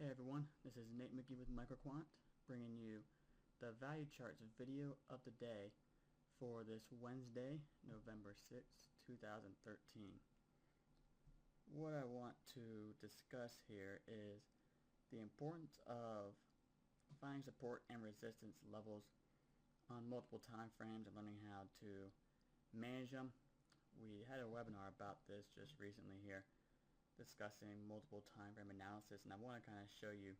Hey everyone, this is Nate Mickey with Microquant, bringing you the value charts video of the day for this Wednesday, November 6th, 2013. What I want to discuss here is the importance of finding support and resistance levels on multiple time frames and learning how to manage them. We had a webinar about this just recently here, discussing multiple time frame analysis, and I want to kind of show you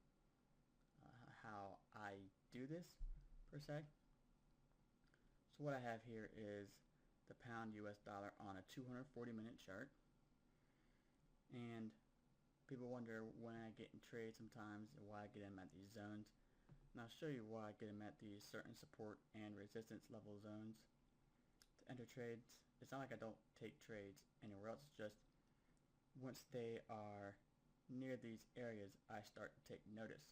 how I do this per se. So what I have here is the pound US dollar on a 240-minute chart, and people wonder when I get in trade sometimes and why I get them at these zones, and I'll show you why I get them at these certain support and resistance level zones to enter trades. It's not like I don't take trades anywhere else, it's just once they are near these areas I start to take notice.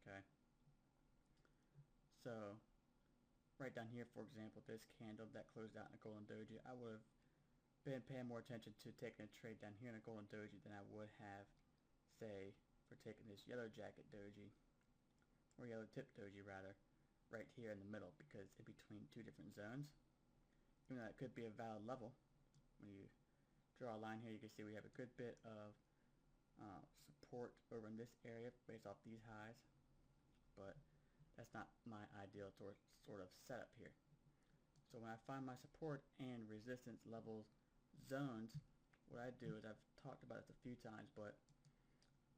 Okay, so right down here, for example, this candle that closed out in a golden doji, I would have been paying more attention to taking a trade down here in a golden doji than I would have, say, for taking this yellow jacket doji, or yellow tip doji rather, right here in the middle, because in between two different zones, even though it could be a valid level. When you draw a line here, you can see we have a good bit of support over in this area based off these highs, but that's not my ideal sort of setup here. So when I find my support and resistance levels zones, what I do is, I've talked about this a few times, but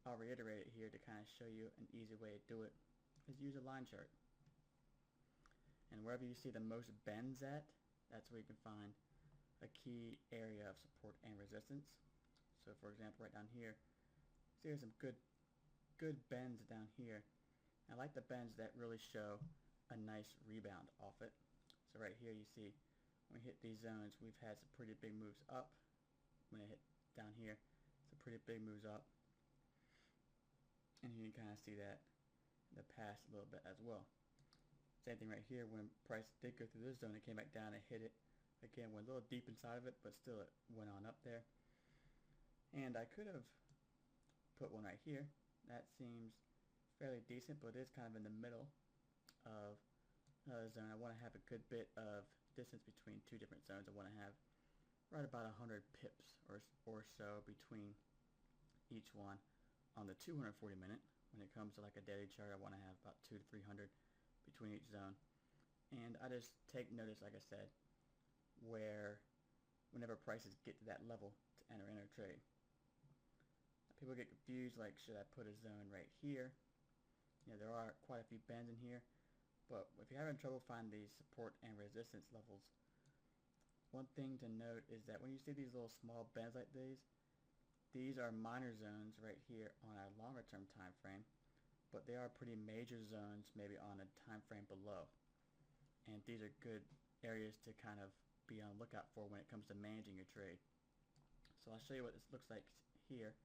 I'll reiterate it here to kind of show you an easy way to do it, is use a line chart. And wherever you see the most bends at, that's where you can find a key area of support and resistance. So for example, right down here, see there's some good bends down here. I like the bends that really show a nice rebound off it. So right here you see when we hit these zones, we've had some pretty big moves up. When it hit down here, some pretty big moves up, and you can kind of see that in the past a little bit as well. Same thing right here, when price did go through this zone, it came back down and hit it again, went a little deep inside of it, but still it went on up there. And I could have put one right here. That seems fairly decent, but it is kind of in the middle of a zone. I want to have a good bit of distance between two different zones. I want to have right about 100 pips or so between each one. On the 240 minute, when it comes to like a daily chart, I want to have about 200 to 300 between each zone. And I just take notice, like I said, where whenever prices get to that level to enter in a trade. People get confused, like, should I put a zone right here? You know, there are quite a few bends in here, but if you're having trouble finding these support and resistance levels, one thing to note is that when you see these little small bends like these are minor zones right here on a longer term time frame, but they are pretty major zones maybe on a time frame below. And these are good areas to kind of be on the lookout for when it comes to managing your trade. So I'll show you what this looks like here.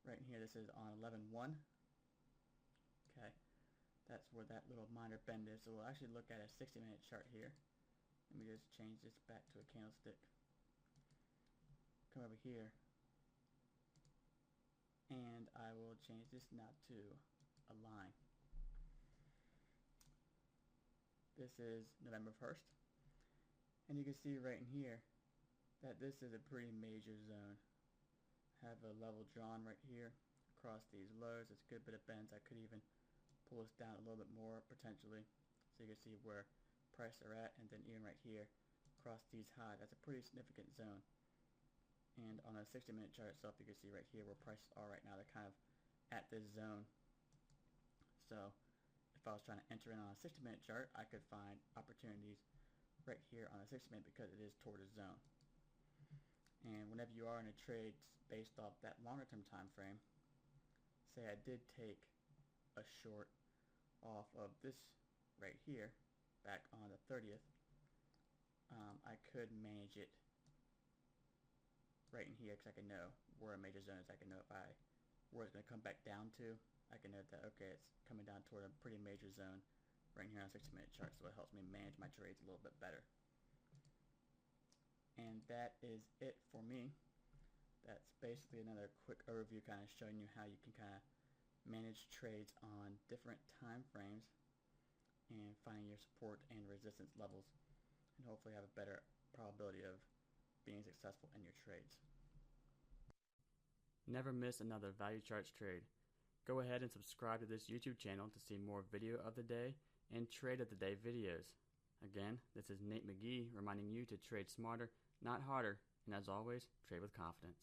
Right here, this is on 11.1. Okay, that's where that little minor bend is. So we'll actually look at a 60-minute chart here. Let me just change this back to a candlestick. Come over here, and I will change this now to a line. This is November 1st, and you can see right in here that this is a pretty major zone. Have a level drawn right here across these lows. It's a good bit of bends. I could even pull this down a little bit more potentially, so you can see where prices are at, and then even right here across these highs, that's a pretty significant zone. And on a 60-minute chart itself, you can see right here where prices are right now. They're kind of at this zone. So if I was trying to enter in on a 60-minute chart, I could find opportunities right here on a 60-minute because it is toward a zone. And whenever you are in a trade based off that longer term time frame, say I did take a short off of this right here back on the 30th, I could manage it right in here because I can know where a major zone is. I can know where it's going to come back down to. I can note that, okay, it's coming down toward a pretty major zone right here on a 60-minute chart, so it helps me manage my trades a little bit better. And that is it for me. That's basically another quick overview kind of showing you how you can kind of manage trades on different time frames and finding your support and resistance levels, and hopefully have a better probability of being successful in your trades. Never miss another Value Charts trade. Go ahead and subscribe to this YouTube channel to see more video of the day and trade of the day videos. Again, this is Nate McGee reminding you to trade smarter, not harder, and as always, trade with confidence.